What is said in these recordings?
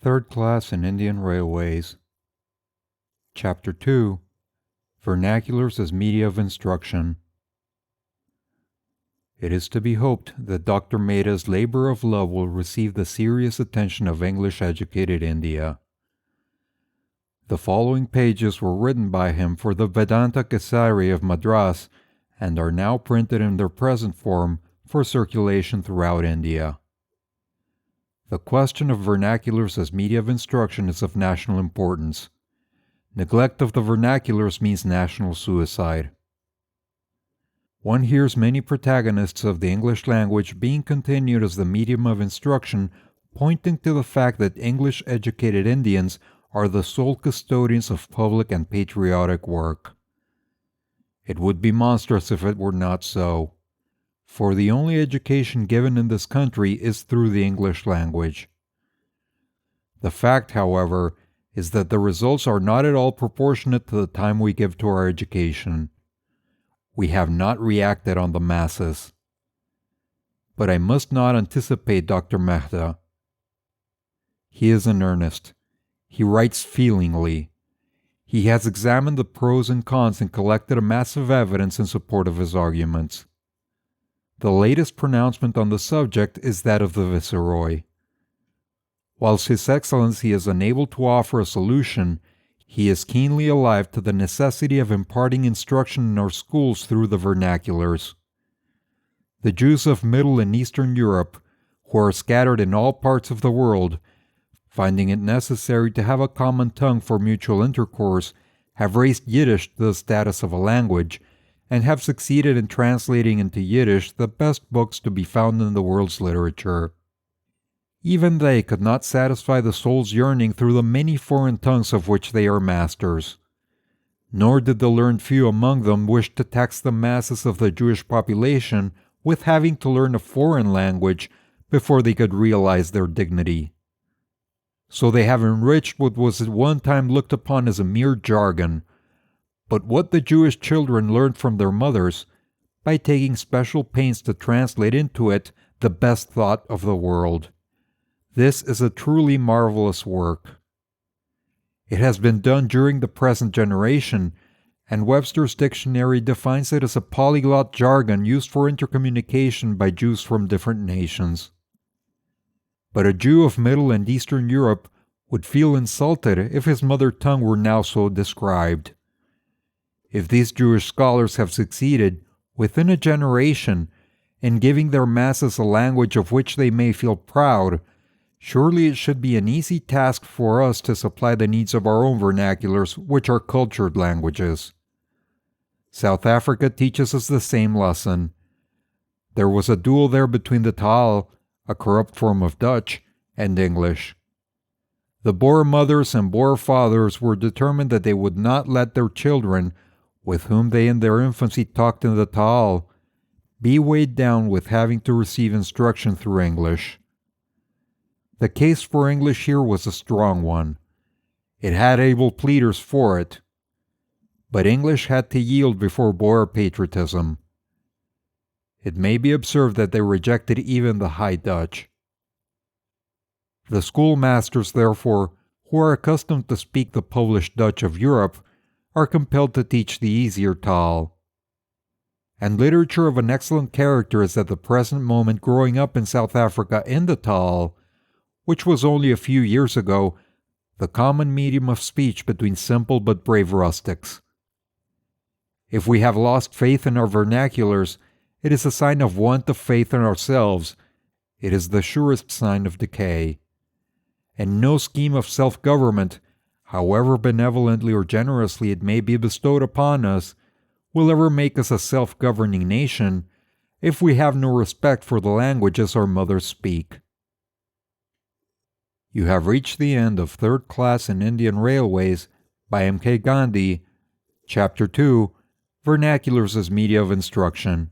Third Class in Indian Railways. Chapter 2 Vernaculars as Media of Instruction. It is to be hoped that Dr. Hehta's labor of love will receive the serious attention of English-educated India. The following pages were written by him for the Vedanta Kesari of Madras and are now printed in their present form for circulation throughout India. The question of vernaculars as media of instruction is of national importance. Neglect of the vernaculars means national suicide. One hears many protagonists of the English language being continued as the medium of instruction, pointing to the fact that English-educated Indians are the sole custodians of public and patriotic work. It would be monstrous if it were not so, for the only education given in this country is through the English language. The fact, however, is that the results are not at all proportionate to the time we give to our education. We have not reacted on the masses. But I must not anticipate Dr. Hehta. He is in earnest. He writes feelingly. He has examined the pros and cons and collected a mass of evidence in support of his arguments. The latest pronouncement on the subject is that of the Viceroy. Whilst His Excellency is unable to offer a solution, he is keenly alive to the necessity of imparting instruction in our schools through the vernaculars. The Jews of Middle and Eastern Europe, who are scattered in all parts of the world, finding it necessary to have a common tongue for mutual intercourse, have raised Yiddish to the status of a language, and have succeeded in translating into Yiddish the best books to be found in the world's literature. Even they could not satisfy the soul's yearning through the many foreign tongues of which they are masters. Nor did the learned few among them wish to tax the masses of the Jewish population with having to learn a foreign language before they could realize their dignity. So they have enriched what was at one time looked upon as a mere jargon, but what the Jewish children learned from their mothers, by taking special pains to translate into it the best thought of the world. This is a truly marvelous work. It has been done during the present generation, and Webster's dictionary defines it as a polyglot jargon used for intercommunication by Jews from different nations. But a Jew of Middle and Eastern Europe would feel insulted if his mother tongue were now so described. If these Jewish scholars have succeeded, within a generation, in giving their masses a language of which they may feel proud, surely it should be an easy task for us to supply the needs of our own vernaculars, which are cultured languages. South Africa teaches us the same lesson. There was a duel there between the Taal, a corrupt form of Dutch, and English. The Boer mothers and Boer fathers were determined that they would not let their children, with whom they in their infancy talked in the Taal, be weighed down with having to receive instruction through English. The case for English here was a strong one. It had able pleaders for it. But English had to yield before Boer patriotism. It may be observed that they rejected even the High Dutch. The schoolmasters, therefore, who are accustomed to speak the published Dutch of Europe, are compelled to teach the easier Taal. And literature of an excellent character is at the present moment growing up in South Africa in the Taal, which was only a few years ago the common medium of speech between simple but brave rustics. If we have lost faith in our vernaculars, it is a sign of want of faith in ourselves. It is the surest sign of decay. And no scheme of self-government, however benevolently or generously it may be bestowed upon us, will ever make us a self-governing nation if we have no respect for the languages our mothers speak. You have reached the end of Third Class in Indian Railways by MK Gandhi, Chapter 2, Vernaculars as Media of Instruction.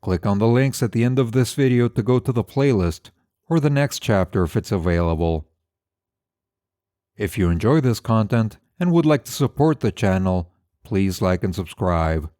Click on the links at the end of this video to go to the playlist, or the next chapter if it's available. If you enjoy this content and would like to support the channel, please like and subscribe.